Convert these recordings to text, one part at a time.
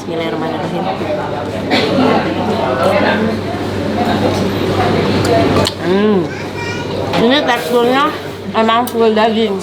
Bismillahirrahmanirrahim. Ini teksturnya emang full daging.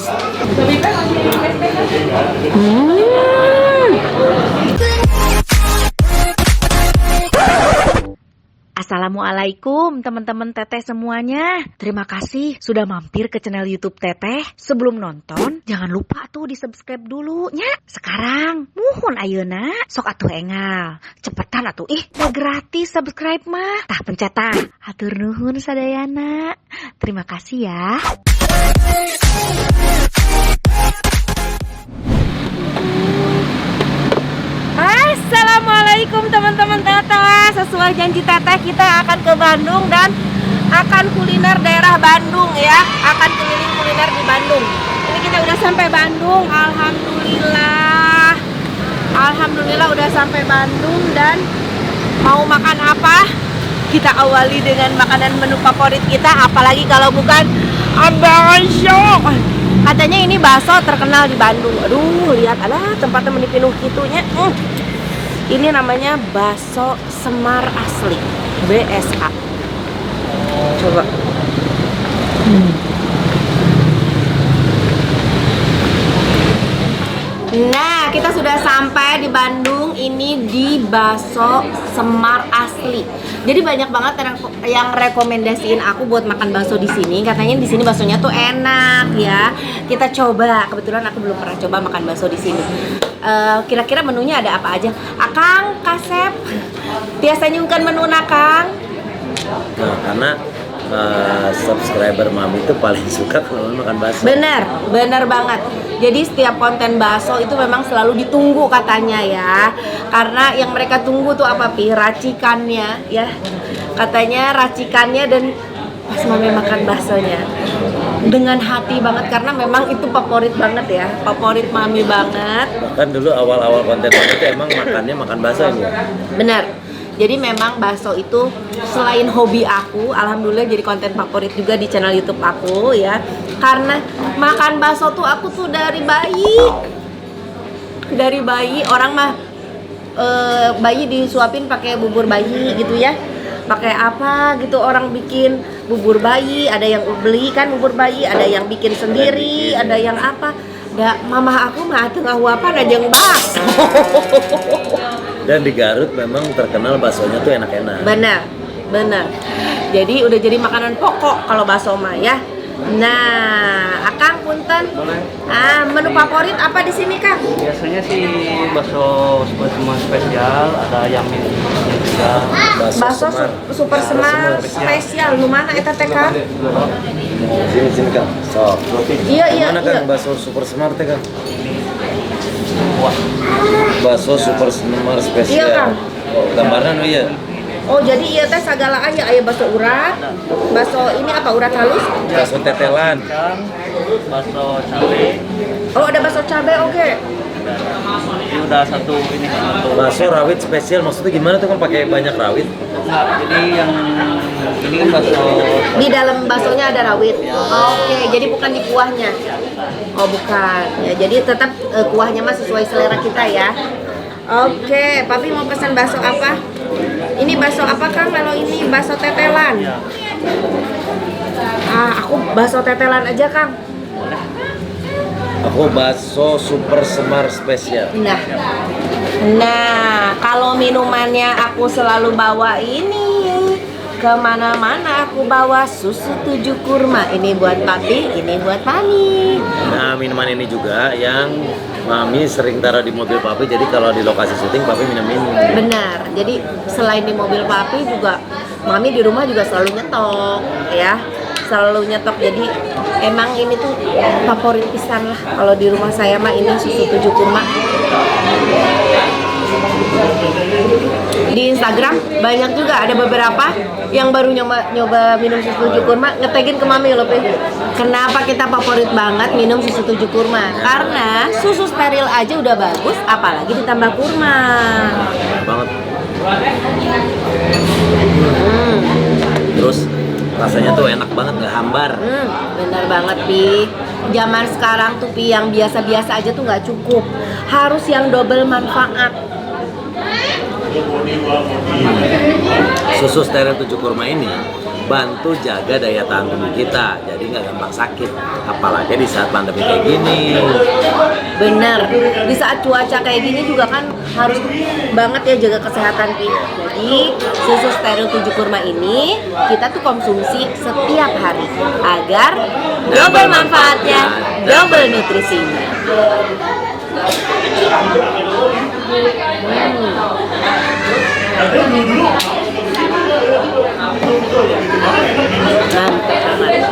Assalamualaikum teman-teman Teteh semuanya. Terima kasih sudah mampir ke channel YouTube Teteh. Sebelum nonton, jangan lupa tuh di subscribe dulu nya. Sekarang, muhun ayeuna, sok atuh engal. Cepetan atuh, udah gratis subscribe mah. Tah pencet tah. Hatur nuhun sadayana. Terima kasih ya. Assalamualaikum teman-teman Teteh. Sesuai janji Teteh, kita akan ke Bandung dan akan kuliner daerah Bandung ya. Akan keliling kuliner di Bandung. Ini kita udah sampai Bandung. Alhamdulillah. Alhamdulillah udah sampai Bandung. Dan mau makan apa? Kita awali dengan makanan menu favorit kita. Apalagi kalau bukan bakso. Katanya ini bakso terkenal di Bandung. Aduh, lihat ada tempatnya menipinuh gitunya. Ini namanya bakso Semar asli, BSA. Coba. Nah, kita sudah sampai di Bandung. Ini di bakso Semar asli. Jadi banyak banget yang rekomendasiin aku buat makan bakso di sini. Katanya di sini baksonya tuh enak ya. Kita coba. Kebetulan aku belum pernah coba makan bakso di sini. Kira-kira menunya ada apa aja? Akang, Kasep, biasanya nyungkan menu nakang? Nah, karena subscriber Mami itu paling suka kalau makan bakso. Bener banget. Jadi setiap konten bakso itu memang selalu ditunggu katanya ya. Karena yang mereka tunggu tuh apa Pi? Racikannya ya. Katanya racikannya dan pas Mami makan baksonya dengan hati banget karena memang itu favorit banget ya. Favorit Mami banget. Bahkan dulu awal-awal konten itu emang makan bakso ya. Bener. Jadi memang bakso itu selain hobi aku, alhamdulillah jadi konten favorit juga di channel YouTube aku ya. Karena makan bakso tuh aku tuh dari bayi. Dari bayi orang mah bayi disuapin pakai bubur bayi gitu ya. Pakai apa gitu orang bikin bubur bayi, ada yang beli kan bubur bayi, ada yang bikin sendiri, ada yang apa. Mama aku mah tengah huapan aja yang bakso. Dan di Garut memang terkenal baksonya tuh enak-enak. Benar. Jadi udah jadi makanan pokok kalau bakso mah ya. Nah, Akang punten. Menu favorit apa di sini, Kang? Biasanya sih bakso semar spesial, ada yang juga. Bakso super semar spesial. Lu mana eta teh, Kang? Sini Kang. Sok. Iya. Mana Kang bakso super semar teh Kang? Wah. Bakso super semar spesial. Iya, Kang. Oh, gambaran iya. Oh, jadi iya teh sagala aya bakso urat. Bakso ini apa? Urat halus? Bakso tetelan. Bakso cabai. Oh, ada bakso cabai, oke. Ini udah satu ini satu. Bakso rawit spesial maksudnya gimana tuh kan pakai banyak rawit? Enggak, jadi yang ini kan bakso Di dalam baksonya ada rawit. Oke, jadi bukan di kuahnya. Oh, bukan. Ya, jadi tetap kuahnya mah sesuai selera kita ya. Oke, Papi mau pesan bakso apa? Ini bakso apa Kang? Kalau ini bakso tetelan. Aku bakso tetelan aja Kang. Aku bakso super semar spesial. Nah, kalau minumannya aku selalu bawa ini. Kemana-mana aku bawa susu 7 kurma. Ini buat Papi, ini buat Mami. Nah, minuman ini juga yang Mami sering taruh di mobil Papi. Jadi kalau di lokasi syuting Papi minum ini. Benar. Jadi selain di mobil Papi juga Mami di rumah juga selalu nyetok ya. Selalu nyetok. Jadi emang ini tuh favorit pisan lah. Kalau di rumah saya mah ini susu 7 kurma. Di Instagram banyak juga ada beberapa yang baru nyoba minum susu 7 kurma ngetagin ke Mami loh, kenapa kita favorit banget minum susu 7 kurma? Karena susu steril aja udah bagus, apalagi ditambah kurma. Banget. Terus rasanya tuh enak banget, nggak hambar. Bener banget Pi. Zaman sekarang tuh Pi yang biasa-biasa aja tuh nggak cukup, harus yang double manfaat Susu steril 7 kurma ini bantu jaga daya tahan tubuh kita, jadi nggak gampang sakit, apalagi di saat pandemi kayak gini. Bener, di saat cuaca kayak gini juga kan harus banget ya jaga kesehatan kita. Jadi susu steril 7 kurma ini kita tuh konsumsi setiap hari agar double manfaatnya, double nutrisinya. Mantap banget.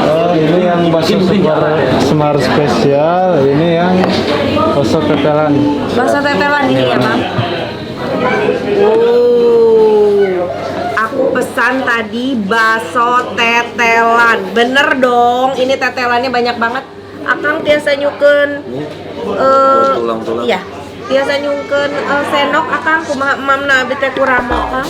Oh, ini yang bakso semar spesial, ini yang bakso tetelan. Bakso tetelan ini ya Bang. Aku pesan tadi bakso tetelan. Bener dong, ini tetelannya banyak banget. Akang biasa nyukeun Tulang-tulang. iya, biasa nyukeun senok akang kumaha emamna abdi teh kuramo Kang.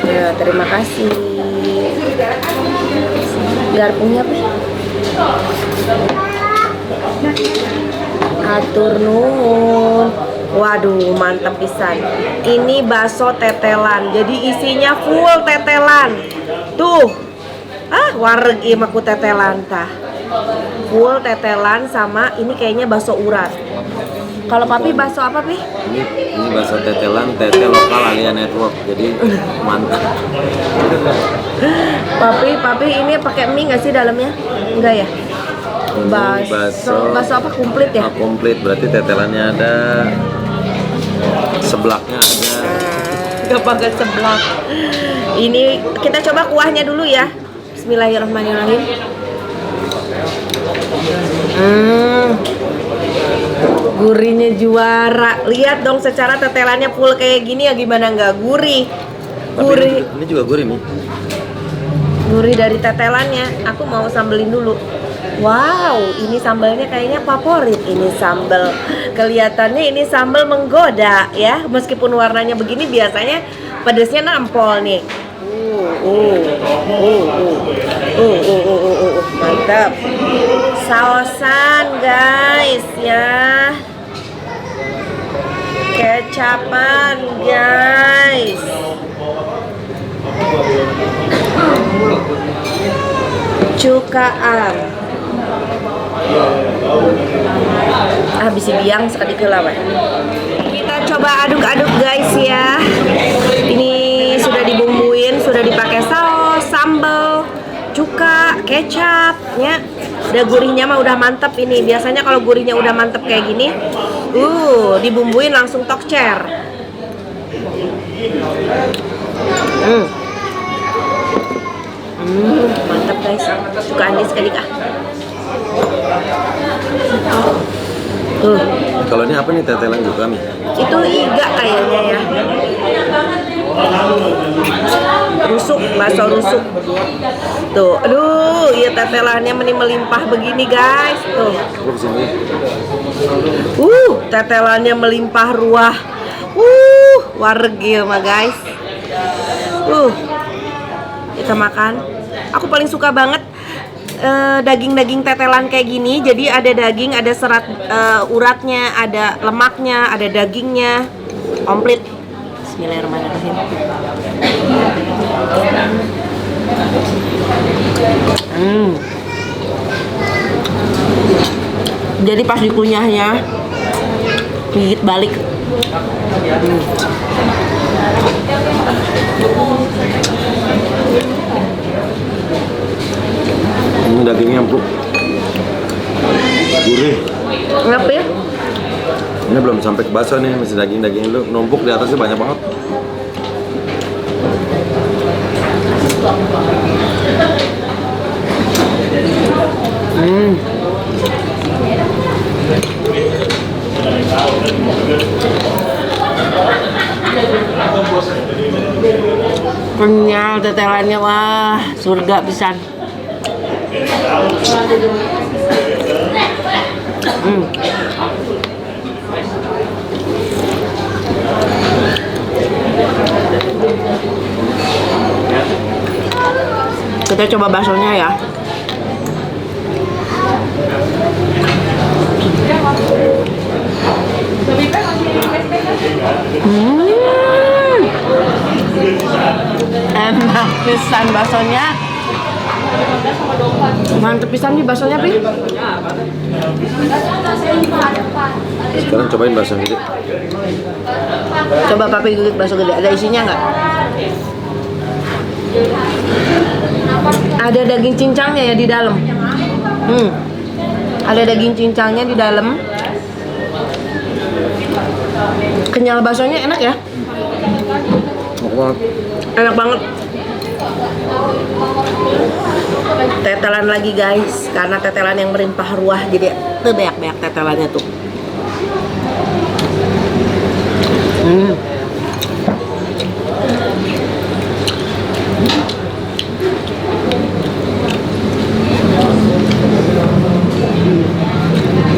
Ya, terima kasih. Garpunya apa? Atur nuhun. Waduh, mantap pisan. Ini bakso tetelan. Jadi isinya full tetelan. Tuh. Wareg ieu mah ku tetelan tah. Full tetelan sama ini kayaknya bakso urat. Kalau Papi bakso apa, Pi? Ini bakso tetelan, tete lokal Alia Network, jadi mantap. Papi ini pakai mie nggak sih dalamnya? Enggak ya? Bakso apa komplit ya? Komplit, berarti tetelannya ada, seblaknya ada. Gak banget seblak. Ini kita coba kuahnya dulu ya. Bismillahirrahmanirrahim. Gurihnya juara. Lihat dong secara tetelannya full kayak gini ya gimana nggak gurih. Gurih. Ini juga gurih nih. Gurih dari tetelannya. Aku mau sambelin dulu. Wow, ini sambalnya kayaknya favorit. Ini sambal. Kelihatannya ini sambal menggoda ya. Meskipun warnanya begini biasanya pedesnya nampol nih. Mantap. Sausan guys ya. Kecapan guys. Cukaan. Bisa biang sekali kelawat. Kita coba aduk-aduk guys ya. Ini sudah dibumbuin, sudah dipakai saus, sambal, cuka, kecap ya. Udah gurihnya mah udah mantep ini. Biasanya kalau gurihnya udah mantep kayak gini, dibumbuin langsung tokcer. Mantap guys. Cuka andi sekali kah? Kalau ini apa nih, tetelan juga nih? Itu iga kayaknya ya. Rusuk, bakso rusuk. Tuh, aduh, ya tetelannya melimpah begini guys. Tuh. Tetelannya melimpah ruah. Wareg ya mah guys. Kita makan. Aku paling suka banget daging-daging tetelan kayak gini. Jadi ada daging, ada serat uratnya, ada lemaknya, ada dagingnya, komplit. Bismillahirrahmanirrahim. Jadi pas dikunyahnya gigit balik. Ini dagingnya empuk, gurih. Ngap ya? Ini belum sampai ke bakso nih, masih daging-daging dulu. Numpuk di atasnya banyak banget. Wah, surga pisan. Kita coba baksonya ya. Enak pisan baksonya. Mantep pisan nih baksonya, Pi. Sekarang cobain bakso gede. Coba Papi gigit bakso gede. Ada isinya nggak? Ada daging cincangnya ya di dalam. Ada daging cincangnya di dalam. Kenyal baksonya enak ya. Enak banget. Tetelan lagi guys, karena tetelan yang merimpah ruah, jadi banyak tetelannya tuh.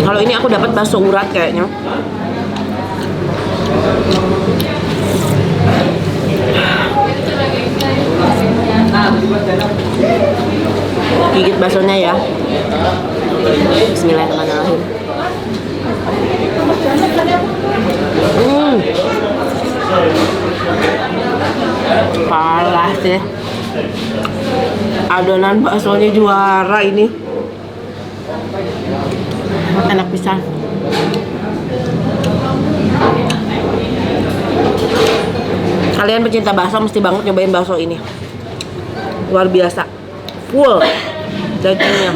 Kalau ini aku dapat bakso urat kayaknya. Gigit baksonya ya. Bismillahirrahmanirrahim. Parah sih. Adonan baksonya juara ini. Enak pisan. Kalian pecinta bakso mesti banget nyobain bakso ini. Luar biasa. Full dagingnya.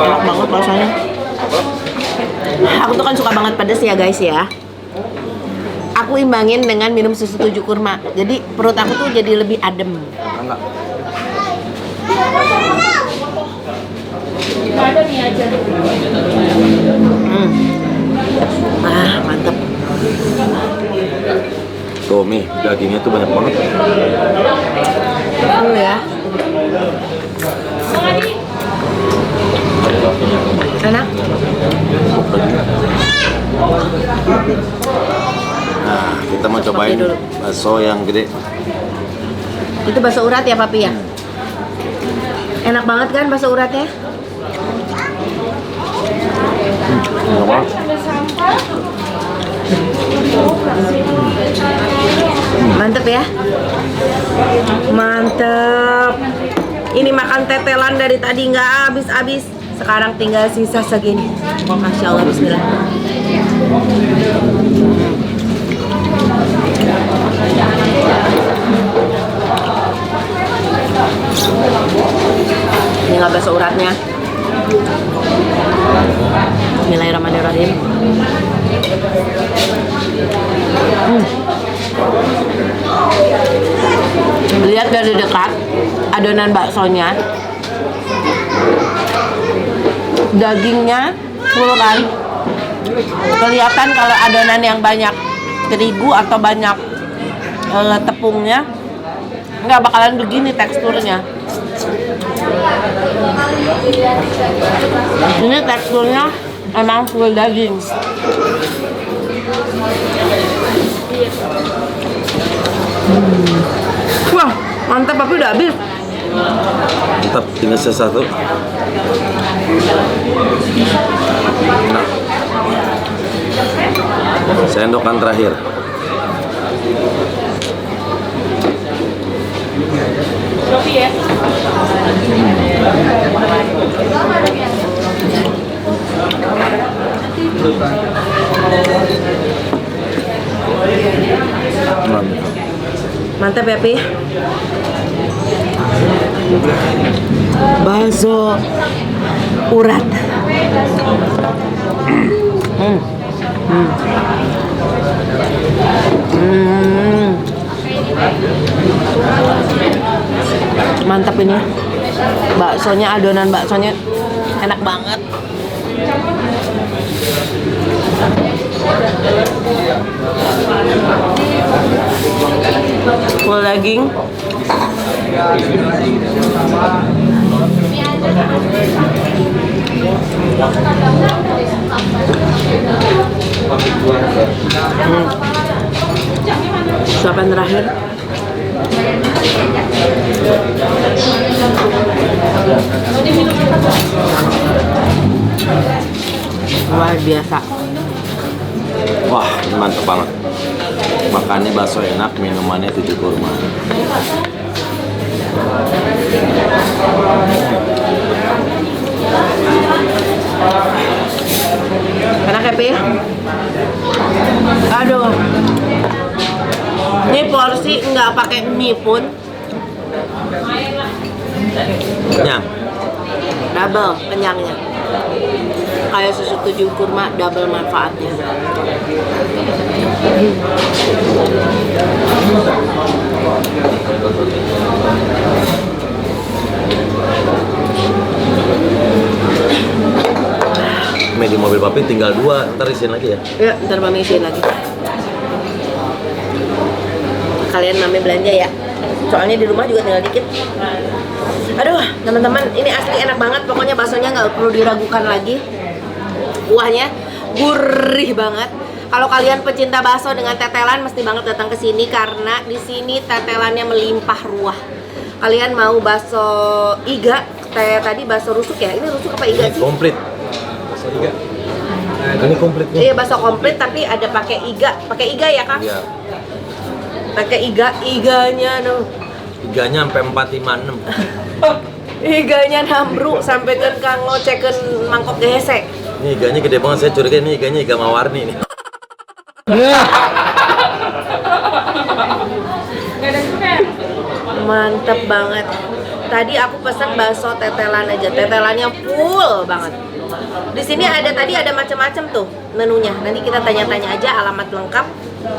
Enak banget rasanya. Aku tuh kan suka banget pedas ya guys ya. Aku imbangin dengan minum susu 7 kurma. Jadi perut aku tuh jadi lebih adem. Enggak. Mantep. Tuh Mi, dagingnya tuh banyak banget. Ya. Enak. Nah, kita mau cobain dulu. bakso yang gede. Itu bakso urat ya Papi ya? Enak banget kan bakso uratnya? Enak banget. Mantep ya? Mantep. Ini makan tetelan dari tadi nggak habis-habis. Sekarang tinggal sisa segini. Masya Allah, bismillah. Ini nggak bakso uratnya. Bismillahirrahmanirrahim. Lihat dari dekat adonan baksonya, dagingnya full kan. Kelihatan kalau adonan yang banyak terigu atau banyak tepungnya nggak bakalan begini teksturnya. Ini teksturnya emang full daging. Wah, mantap, tapi udah habis. Mantap, tinggal sisa satu. Nah. Sendokan terakhir. Mantap ya, Pi. Bakso urat. Mantap ini. Baksonya, adonan baksonya enak banget. Full daging. Suapan terakhir. Luar biasa. Wah, ini mantep banget. Makannya bakso enak, minumannya 7 kurma. Enak ya, Pi? Aduh. Ini porsi nggak pakai mie pun. Kenyang. Double kenyangnya. Kayak susu 7 kurma, double manfaatnya. Mie di mobil papi tinggal 2, ntar isiin lagi ya. Ya, ntar Mami isiin lagi. Kalian Mami belanja ya. Soalnya di rumah juga tinggal dikit. Aduh, teman-teman, ini asli enak banget. Pokoknya baksonya nggak perlu diragukan lagi. Kuahnya gurih banget. Kalau kalian pecinta bakso dengan tetelan, mesti banget datang ke sini karena di sini tetelannya melimpah ruah. Kalian mau bakso iga, kayak tadi bakso rusuk ya? Ini rusuk apa iga Ini sih? komplit. Ini komplit nih. Iya, bakso komplit tapi ada pakai iga. Pakai iga ya, Kang? Iya. Pakai iganya tuh. Iganya sampai 4, 5, 6. Iganya nambru sampai kan Kang ngoceken mangkok gesek. Ini iganya gede banget, saya curiga ini iganya iga mawarni nih. Mantep banget. Tadi aku pesan bakso tetelan aja, tetelannya full banget. Di sini tadi ada macam-macam tuh menunya. Nanti kita tanya-tanya aja alamat lengkap,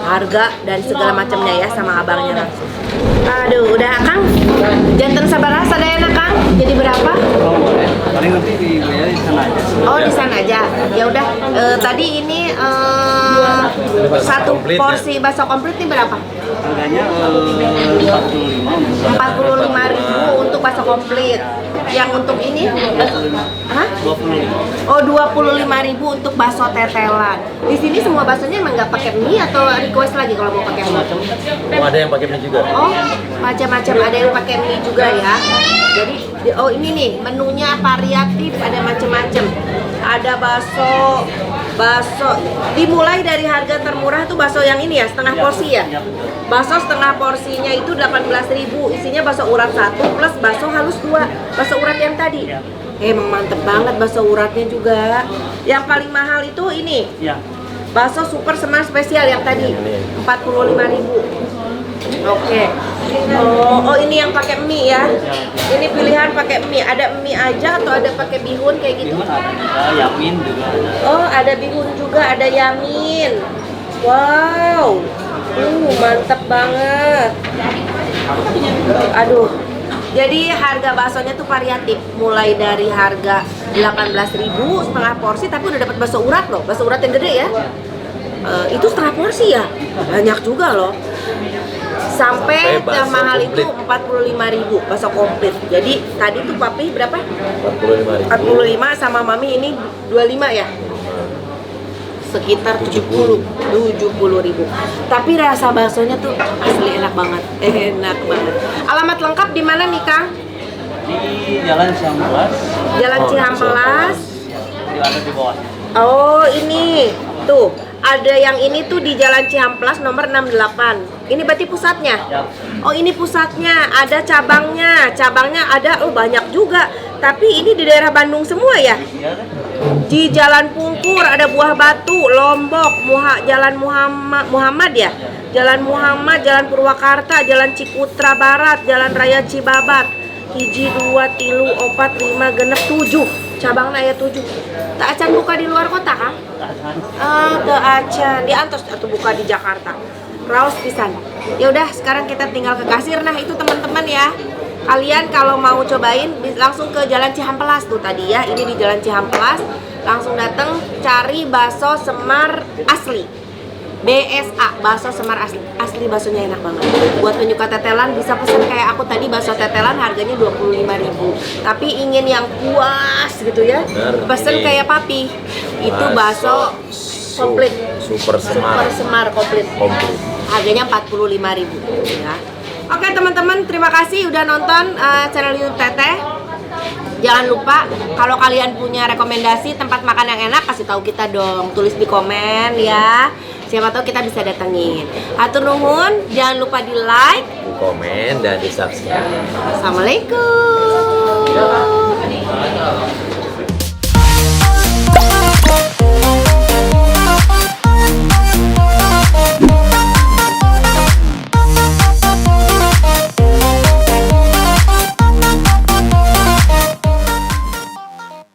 harga dan segala macamnya ya sama abangnya langsung. Aduh, udah Kang. Jantan sabaraha sadayana Kang. Jadi berapa? Paling nanti dibayar di sana aja. Oh, di sana aja. Ya udah. Tadi ini satu komplit, porsi bakso komplit ini berapa? Harganya 45. 45.000 untuk bakso komplit. Yang untuk ini? Hah? 25. Oh, 25.000 untuk bakso tetelan. Di sini semua baksonya emang nggak pakai mie atau request lagi kalau mau pakai mie? Oh, ada yang pakai mie juga. Oh, macam-macam, ada yang pakai mie juga ya. Jadi, oh ini nih menunya variatif, ada macam-macam. Ada bakso dimulai dari harga termurah tuh bakso yang ini ya, setengah porsi ya. Bakso setengah porsinya itu 18.000, isinya bakso urat 1 plus bakso halus 2, bakso urat yang tadi. Emang mantep banget bakso uratnya juga. Yang paling mahal itu ini, Ya. bakso super semar spesial yang tadi, 45.000. Oke. Oh, ini yang pakai mie ya. Ini pilihan pakai mie. Ada mie aja atau ada pakai bihun kayak gitu? Bihun ada juga, yamin juga ada. Oh, ada bihun juga, ada yamin. Wow. Mantap banget. Aduh. Jadi harga baksonya tuh variatif, mulai dari harga 18.000 setengah porsi, tapi udah dapat bakso urat loh, bakso urat yang gede ya. Itu setengah porsi ya, banyak juga loh. Sampai Sampai yang bakso mahal komplit. itu 45.000 bakso komplit. Jadi tadi tuh papi berapa? 45.000. 45 sama mami ini 25 ya? Sekitar 70.000. Tapi rasa baksonya tuh asli enak banget. Enak banget. Alamat lengkap di mana nih, Kang? Di Jalan Cihampelas. Jalan Oh, Cihampelas. Ada di bawahnya. Oh, ini. Tuh, ada yang ini tuh di Jalan Cihamplas nomor 68. Ini berarti pusatnya? Ya. Oh, ini pusatnya. Ada cabangnya. Cabangnya ada banyak juga. Tapi ini di daerah Bandung semua ya? Iya kan? Di Jalan Pungkur ada Buah Batu, Lombok, Jalan Muhammad ya? Jalan Muhammad, Jalan Purwakarta, Jalan Cikutra Barat, Jalan Raya Cibabat. 1, 2, 3, 4, 5, 6, 7. Cabangnya aya 7. Tak acan buka di luar kota kah? Teu acan. Di antos atau buka di Jakarta. Raos pisan. Ya udah, sekarang kita tinggal ke kasir. Nah, itu teman-teman ya. Kalian kalau mau cobain langsung ke Jalan Cihampelas tuh tadi ya. Ini di Jalan Cihampelas. Langsung datang cari bakso Semar asli. BSA, bakso Semar asli. Asli baksonya enak banget. Buat penyuka tetelan bisa pesen kayak aku tadi, bakso tetelan harganya 25.000. Tapi ingin yang puas gitu ya, pesen kayak papi. Itu bakso komplit. Super Semar. Super Semar komplit. Harganya 45.000 ya. Oke teman-teman, terima kasih udah nonton channel YouTube Teteh. Jangan lupa kalau kalian punya rekomendasi tempat makan yang enak, kasih tahu kita dong, tulis di komen ya. Siapa tahu kita bisa datengin. Hatur nuhun, jangan lupa di like, Di komen dan di subscribe. Assalamualaikum.